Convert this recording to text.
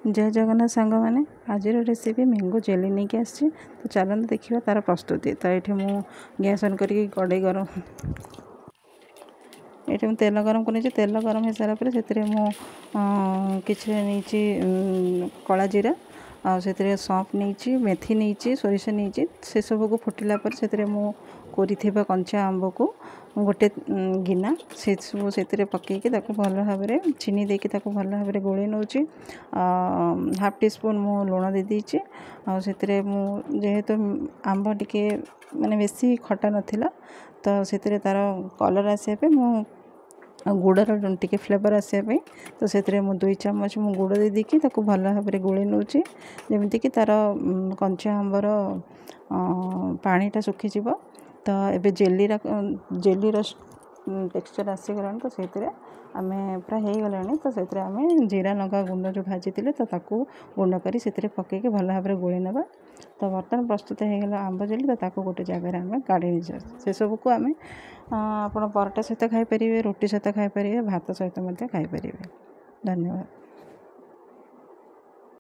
जय जगन्नाथ सांग मैंने आज रेसिपी मैंगो जेली नहीं कि आसी तो चलते देखा तार प्रस्तुति। तो ये मु गैस ऑन करके कड़े गरम ये तेल गरम कर तेल गरम हो सारा पर से किसी नहीं कला जीरा आते सौंफ नहीं मेथी नहीं सोरिष नहीं से सब को फुटिला पर से मु कोरी कंचा आंब को गोटे गिना से सब से पकईकि भल भाव में चीनी देकी भल भाव में गोले नौ हाफ टी स्पून मु लुण दे दीची आते जेहेतु आंब टिके माने बेसी खटा नाला तो से तार कलर आसापे मु गुड़र टिके फ्लेवर आसापी तो से 2 चम्मच मु गुड़ दे देकी भल भाव में गोले नौ जमीक तार कंचा आंबर पानीटा सुखीज तो ये जेलीर टेक्सचर आसीगला तो से आम प्राय हो गला तो से आम जीरा लंका गुंड जो भाजी तो गुंड कर पकईकि भल भाव में गोली ना तो बर्तमान प्रस्तुत होगा आंब जेली तो गोटे जगह आम काढ़ी से सबको आम आप परोटा सहित खाईपर रोटी सहित खाईपर भात सहित खाईपर। धन्यवाद।